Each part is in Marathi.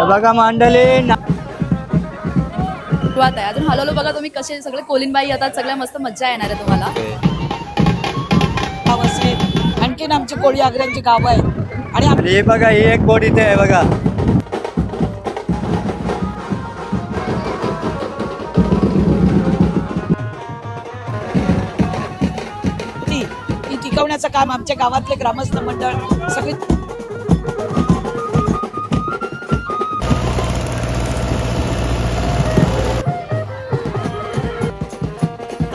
बघा मंडळी सुरुवात आहे. अजून हळूहळू बघा तुम्ही कसे सगळे कोलिनबाई येतात, सगळ्या मस्त मज्जा येणार आहे तुम्हाला. गाव असेल, आणखीन आमची कोळी आग्र्यांची गावं आहेत आणि हे बघा ही एक बोट इथे आहे बघा. ती टिकवण्याचं काम आमच्या गावातले ग्रामस्थ मंडळ सगळे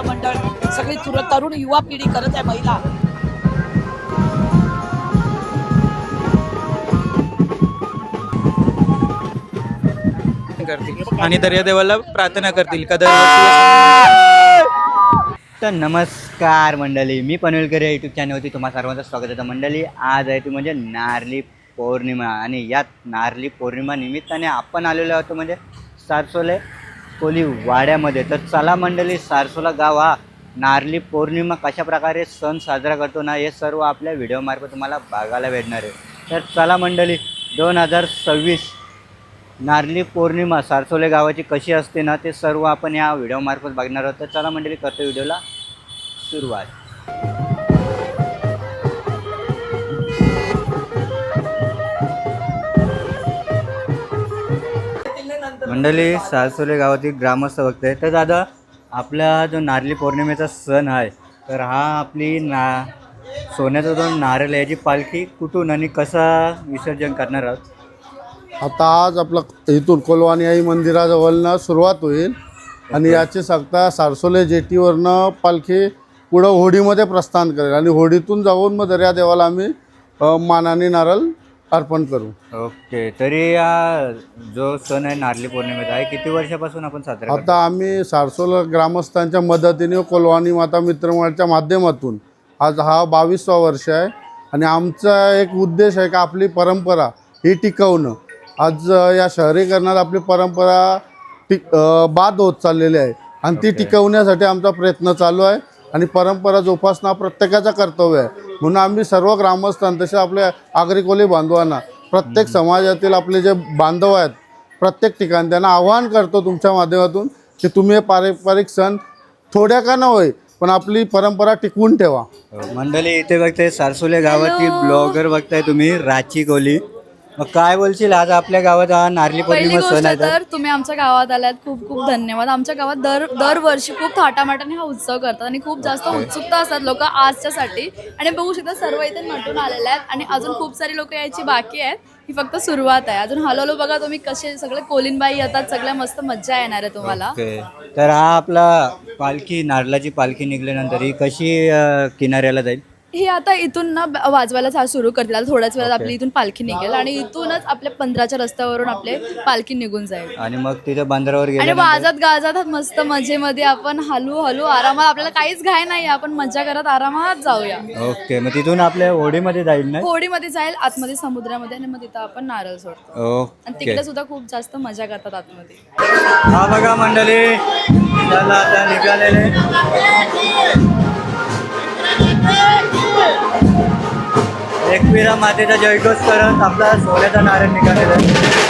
मंडळ सगळी तरुण युवा पिढी करत आहे. महिला करतील आणि दर्यादेवाला प्रार्थना करतील कदर. तर नमस्कार मंडळी, मी पनवेलकर या यूट्यूब चॅनलवरती तुम्हा सर्वांचं स्वागत आहे. मंडळी आज आहे ती म्हणजे नारळी पौर्णिमा आणि यात नारळी पौर्णिमा निमित्ताने आपण आलेलो आहोत म्हणजे सारसोले कोली वाड्यामध्ये. तर चला मंडळी, सारसोला गाव हा नारळी पौर्णिमा कशा प्रकारे सण साजरा करतो ना, हे सर्व आपल्या व्हिडिओमार्फत तुम्हाला बघायला भेटणार आहे. तर चला मंडळी, 2026 नारळी पौर्णिमा सारसोले गावाची कशी असते ना, ते सर्व आपण या व्हिडिओमार्फत बघणार आहोत. तर चला मंडळी, करतो व्हिडिओला सुरुवात. मंडळी, सारसोले गावातील ग्रामस्थ बघताय. तर दादा, आपला जो नारळी पौर्णिमेचा सण आहे, तर हा आपली सोन्याचा जो नारळ याची पालखी कुठून आणि कसा विसर्जन करणार आहोत? आता आज आपलं इथून कोलवानी आई मंदिराजवळनं सुरुवात होईल आणि याची सगळा सारसोले जेटीवरनं पालखी पुढं होडीमध्ये प्रस्थान करेल आणि होडीतून जाऊन मग दर्यादेवाला आम्ही मानाने नारळ अर्पण करू. ओके. तरी हा जो सण आहे नारळी पौर्णिमेचा आहे, किती वर्षापासून आपण साजरा करतो? आता आम्ही सारसोला ग्रामस्थांच्या मदतीने कोलवानी माता मित्रमंडळाच्या माध्यमातून आज हा 22वा वर्ष आहे आणि आमचा एक उद्देश आहे की आपली परंपरा ही टिकवणं. आज या शहरीकरणात आपली परंपरा बाद होत चाललेली आहे आणि ती टिकवण्यासाठी आमचा प्रयत्न चालू आहे आणि परंपरा जोपासणं प्रत्येकाचं कर्तव्य आहे. म्हणून आम्ही सर्व ग्रामस्थांना तसे आपल्या आगरी कोळी बांधवांना, प्रत्येक समाजातील आपले जे बांधव आहेत प्रत्येक ठिकाणी त्यांना आवाहन करतो तुमच्या माध्यमातून की तुम्ही हे पारंपरिक सण थोड्या का न होय पण आपली परंपरा टिकवून ठेवा. मंडळी, इथे बघताय सारसोले गावातील ब्लॉगर बघताय तुम्ही, राची कोली. मग काय बोलशील, आज आपल्या गावात हा नारळी पहिली पौर्णिमा गोष्ट सण आहे तर तुम्ही आमच्या गावात आल्यात, खूप खूप धन्यवाद. आमच्या गावात दरवर्षी खूप थाटामाटाने हा उत्सव करतात आणि खूप जास्त उत्सुकता असतात लोक आजच्यासाठी. आणि बघू शकता सर्व इथे नटून आलेले आहेत आणि अजून खूप सारी लोक यायची बाकी आहेत. ही फक्त सुरुवात आहे. अजून हळूहळू बघा तुम्ही कसे सगळे कोलिनबाई येतात, सगळ्या मस्त मज्जा येणार आहे तुम्हाला. ओके. तर हा आपला पालखी, नारळाची पालखी निघाल्यानंतर ही कशी किनाऱ्याला जाईल? ही आता इथून ना वाजवायला सुरू करतील. आता थोड्याच वेळात आपली इथून पालखी निघेल आणि इथूनच आपल्या 15च्या रस्त्यावरून आपले पालखी निघून जाईल आणि मग तिथे बंदरावर आणि गेल्यानंतर वाजत गाजत मस्त मजेमध्ये आपण हळू आरामात, आपल्याला काहीच घाय नाही, आपण मजा करत आरामात जाऊया. ओके. मग तिथून आपल्या होडीमध्ये जाईल ना? होडीमध्ये जाईल आतमध्ये समुद्रामध्ये आणि मग तिथं आपण नारळ सोडतो आणि ओके. तिकडे सुद्धा खूप जास्त मजा करतात आतमध्ये. हा बघा मंडळी, चला आता निघालेले. एकविरा मातेचा जयघोष करत आपला सोन्याचा नारळ निघालेला आहे.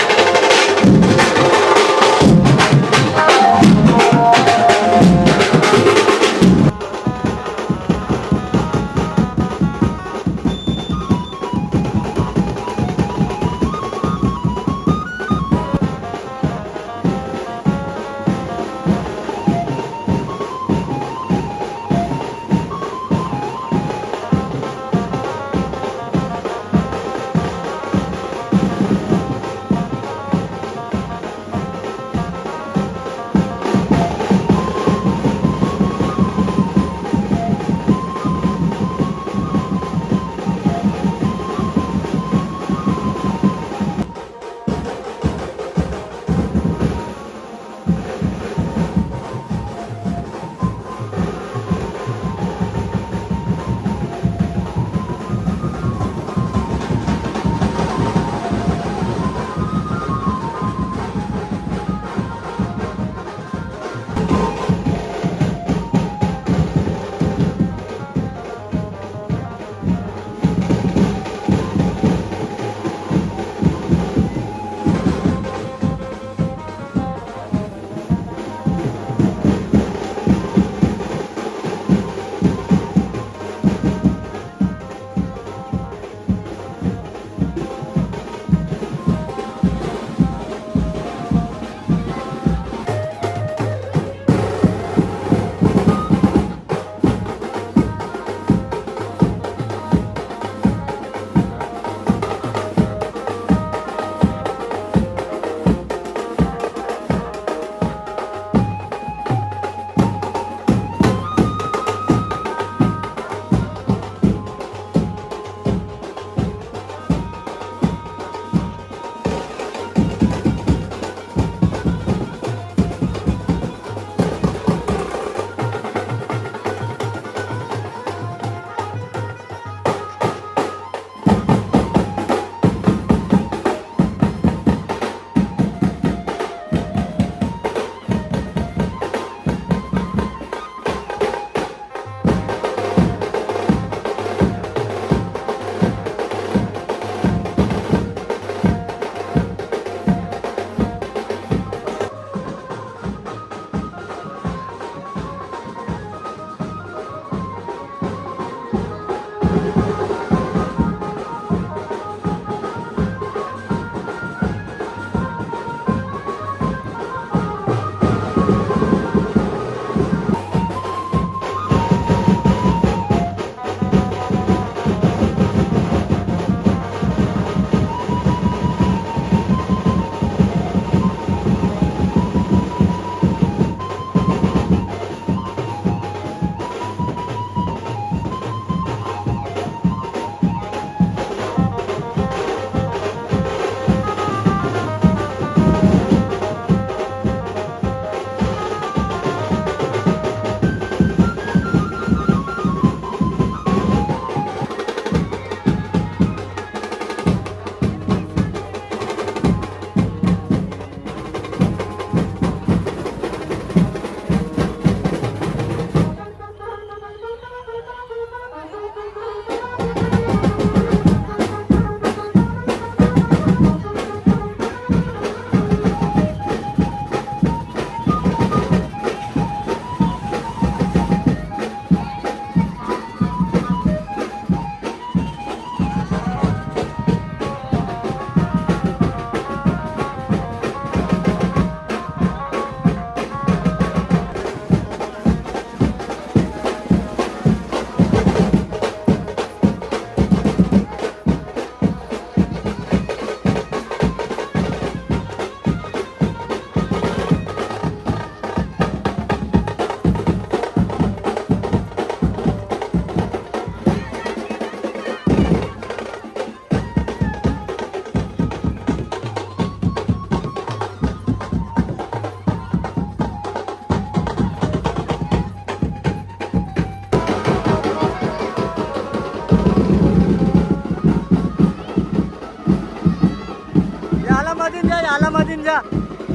याला मधून जा, याला मधून जा,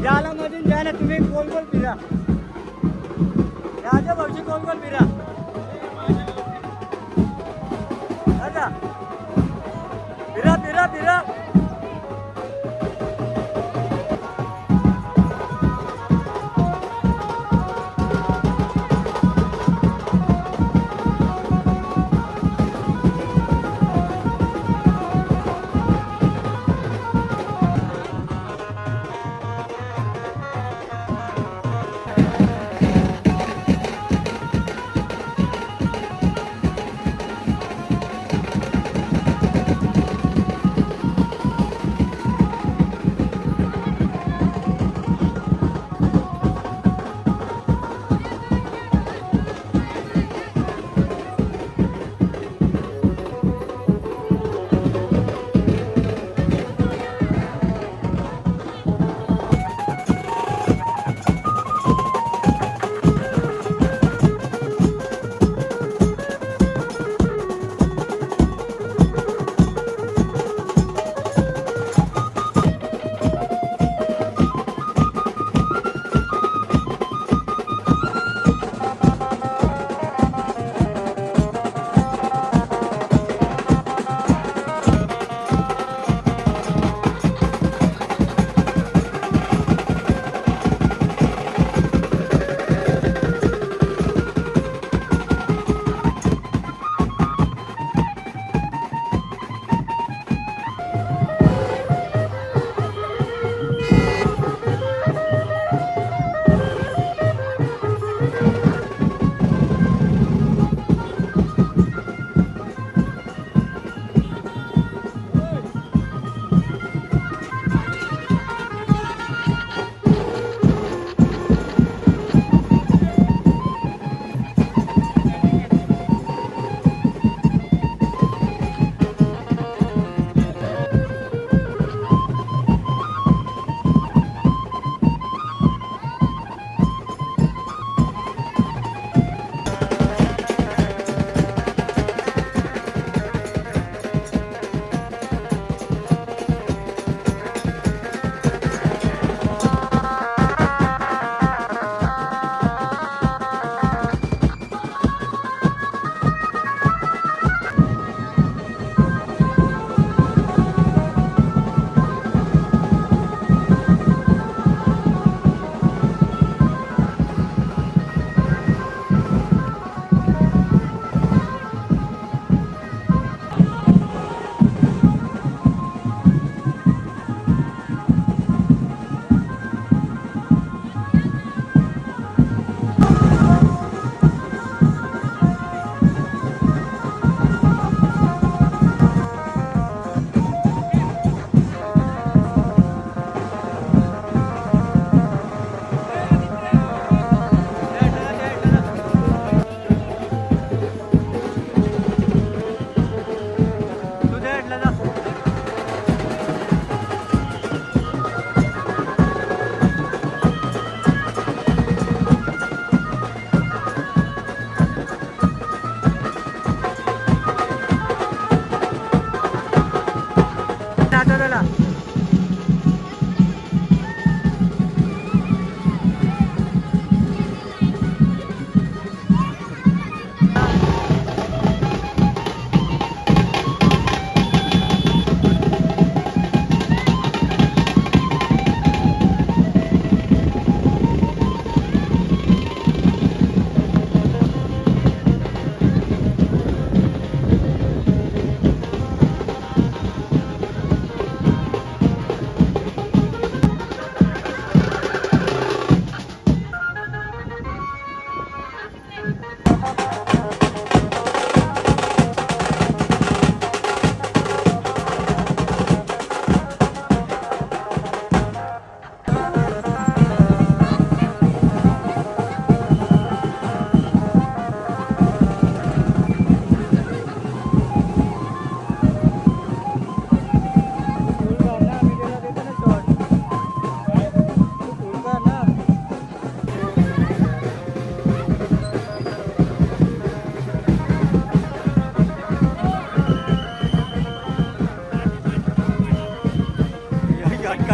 याला मधून जा ना तुम्ही. गोल गोल फिरा, याच्या भाऊची गोल गोल फिरा. आता फिरा फिरा फिरा.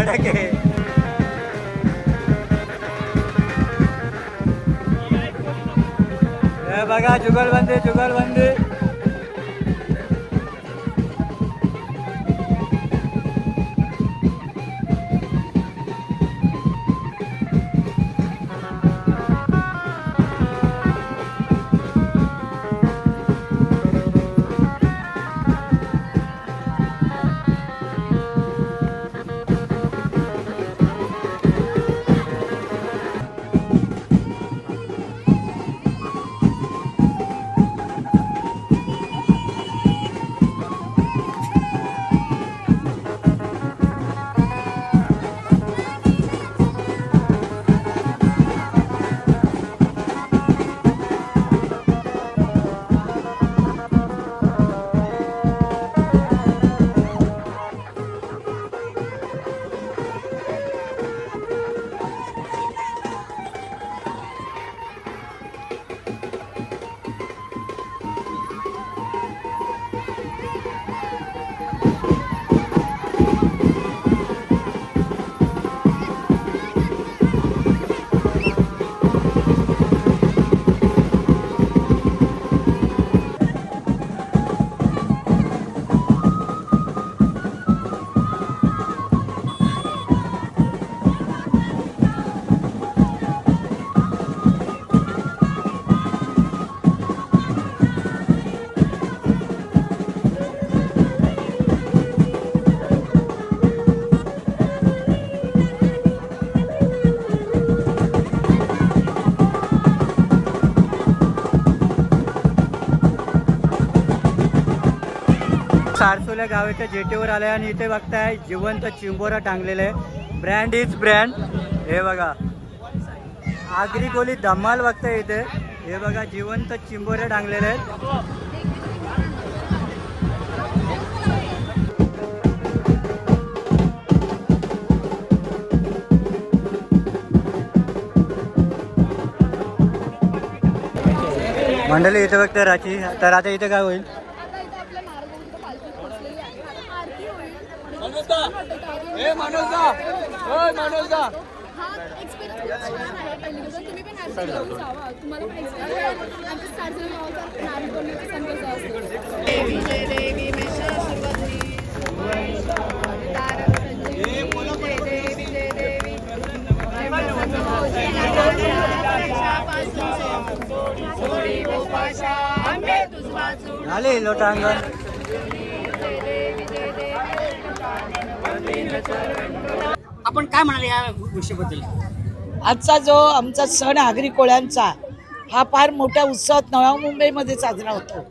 कडक आहे. हे बघा जुगलबंदी जुगलबंदी. सारसोल्या गावाच्या जेटीवर आलाय आणि इथे बघताय जिवंत चिंबोरा टांगलेला आहे. Brand is brand. हे बघा आगरी कोली धमाल बघताय इथे. हे बघा जिवंत चिंबोरे टांगलेले आहेत. मंडळी इथे बघताय राची. तर आता इथे काय होईल? आले लोटांगण. आपण काय म्हणाले या विषयाबद्दल? आजचा जो आमचा सण आगरी कोळ्यांचा हा फार मोठ्या उत्सवात नव्या मुंबईमध्ये साजरा होतो.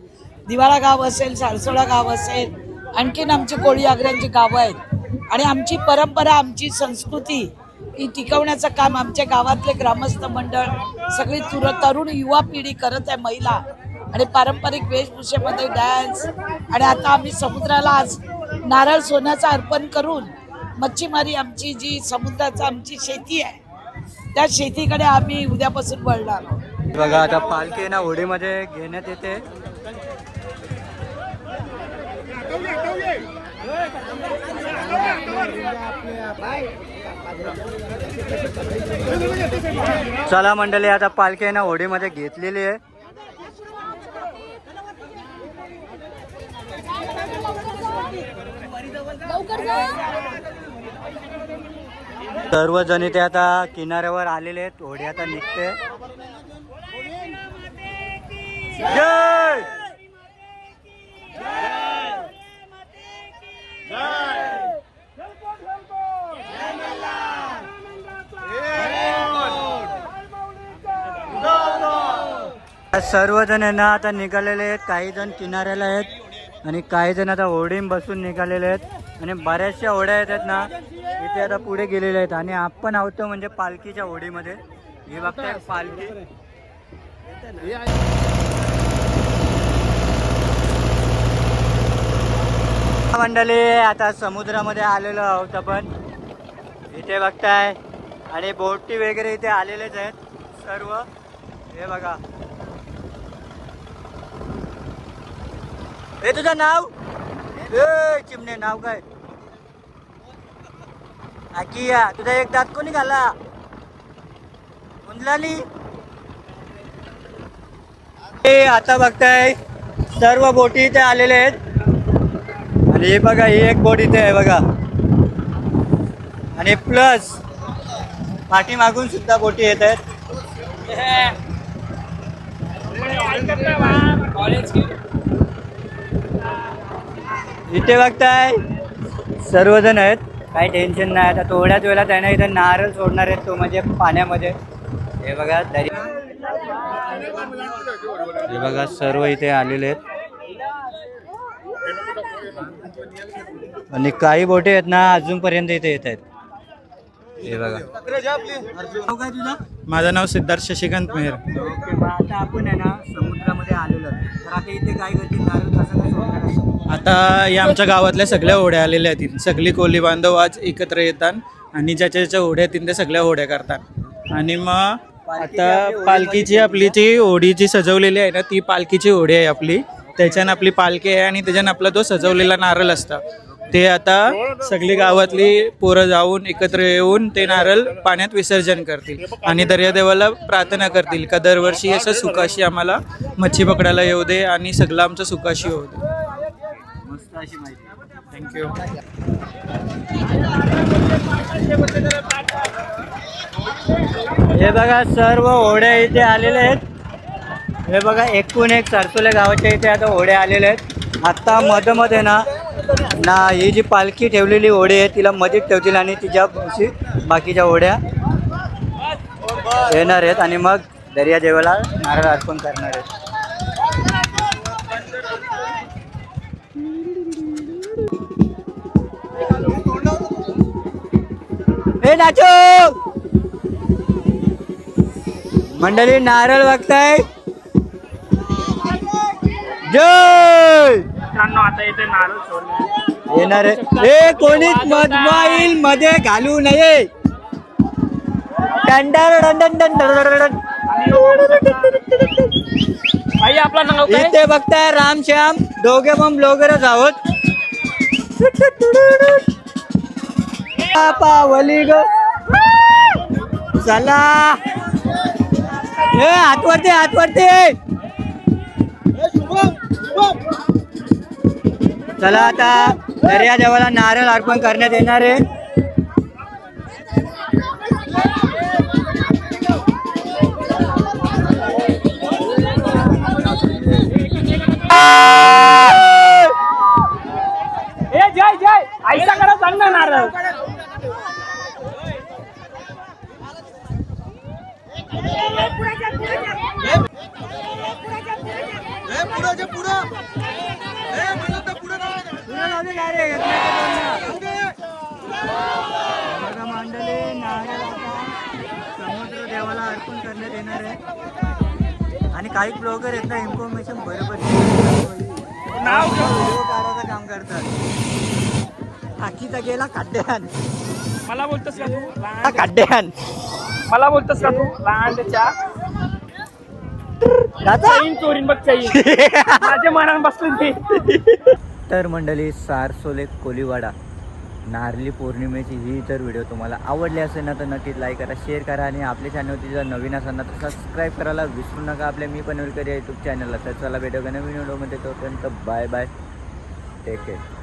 दिवाळा गाव असेल, सारसोळा गाव असेल, आणखीन आमची कोळी आगऱ्यांची गावं आहेत आणि आमची परंपरा, आमची संस्कृती ही टिकवण्याचं काम आमच्या गावातले ग्रामस्थ मंडळ, सगळी तरुण युवा पिढी करत आहे. महिला आणि पारंपरिक वेशभूषेमध्ये डॅन्स. आणि आता आम्ही समुद्राला आज नारळ सोन्याचं अर्पण करून मच्छीमारी, आमची जी समुद्राचा आमची शेती आहे त्या शेतीकडे आम्ही उद्यापासून वळणार आहोत. बघा आता पालखी ना होडीमध्ये घेण्यात येते. चला मंडळी आता पालखी ना होडीमध्ये घेतलेली आहे. सर्वजण इथे आता किनाऱ्यावर आलेले आहेत. होडी आता निघते. जय सर्वजण ना आता निघालेले आहेत. काही जण किनाऱ्याला आहेत आणि काही जण आता होडीम बसून निघालेले आहेत आणि बऱ्याचशा होड्या आहेत ना इथे आता पुढे गेलेले आहेत. आणि आपण आहोत म्हणजे पालखीच्या होडीमध्ये. हे बघताय पालखी. मंडळी आता समुद्रामध्ये आलेलो आहोत आपण. इथे बघताय आणि बोटी वगैरे इथे आलेलेच आहेत सर्व. हे बघा. हे तुझं नाव? ए चिमणे नाव काय? आकिया तुझा एक दात कोणी घाला उंदलाली. हे आता बघताय सर्व बोटी इथे आलेले आहेत. आणि हे बघा ही एक बोट इथे आहे बघा. आणि प्लस पाठीमागून सुद्धा बोटी येत आहेत. इथे बघताय सर्वजण आहेत. काही टेन्शन नाही. आता थोड्याच वेळात आहे ना इथे नारळ सोडणार आहेत तो म्हणजे पाण्यामध्ये. हे बघा दरी हे बघा सर्व इथे आलेले आहेत. आणि काही बोटे आहेत ना अजूनपर्यंत इथे येत आहेत. हे बघा. नाव काय तुझं? माझं नाव सिद्धार्थ शशिकांत मेहर. ओके मग आता आपण आहे ना समुद्रामध्ये आलेलो आहे. तर आता इथे काय करतील नारळ कसं काय सोडणार आहे? आता या आमच्या गावातल्या सगळ्या होड्या आलेल्या आहेत. सगळी कोली बांधव आज एकत्र येतात आणि ज्याच्या ज्याच्या होड्या येतील ते सगळ्या होड्या करतात. आणि मग आता पालखीची आपली जी होडीची सजवलेली आहे ना ती पालखीची होडी आहे आपली. त्याच्यानं आपली पालखी आहे आणि त्याच्यानं आपला तो सजवलेला नारळ असता ते आता सगळी गावातली पोरं जाऊन एकत्र येऊन ते नारळ पाण्यात विसर्जन करतील आणि दर्यादेवाला प्रार्थना करतील का दरवर्षी असं सुखाशी आम्हाला मच्छी पकडायला येऊ दे आणि सगळं आमचं सुखाशी होऊ दे. मस्त अशी माहिती. थँक्यू. हे बघा सर्व होड्या इथे आलेल्या आहेत. हे बघा एकूण एक सरसोल्या गावाच्या इथे आता होड्या आलेल्या आहेत. आत्ता मध्ये ना ही जी पालखी ठेवलेली होडी आहे तिला मध्येत ठेवतील आणि तिच्या बाकीच्या होड्या येणार आहेत आणि मग दर्यादेवाला नारळ अर्पण करणार आहेत. हे नाचो मंडळी नारळ बघताय. जय आता इथे नारळ सोडले येणार आहे. हे कोणीच मोबाईल मध्ये घालू नये. भाई आपला नाव काय? इथे बघताय रामश्याम दोघे पण ब्लॉगरच आहोत. पावली ग चला. हे हातवरती चला आता दर्यादेवाला नारळ अर्पण करण्यात येणार आहे. जय जय ऐसा करा सांग ना नारळ. समुद्र देवाला अर्पण करण्यात येणार आहे आणि काही ब्लॉगर आहेत ना इन्फॉर्मेशन बरोबर व्हिडिओ काढायचं काम करतात. आखीचा गेला खड्ड्यान. मला बोलतोस का तू? खड्ड्यान मला बोलतोस का तू? लहानच्या चैन चोरीन बघ चैन. माझ्या मनात बसली ती. तर मंडळी सारसोले कोलीवाडा नारली पौर्णिमेची ही तर व्हिडिओ तुम्हाला आवडली असेल ना तर नक्कीच लाईक करा, शेअर करा आणि आपल्या चॅनलवरती जर नवीन असाल ना तर सबस्क्राईब करायला विसरू नका आपल्या मी पनवेलकर या यूट्यूब चॅनलला. तर चला भेटूया नवीन व्हिडिओमध्ये. तोपर्यंत बाय बाय, टेक केअर.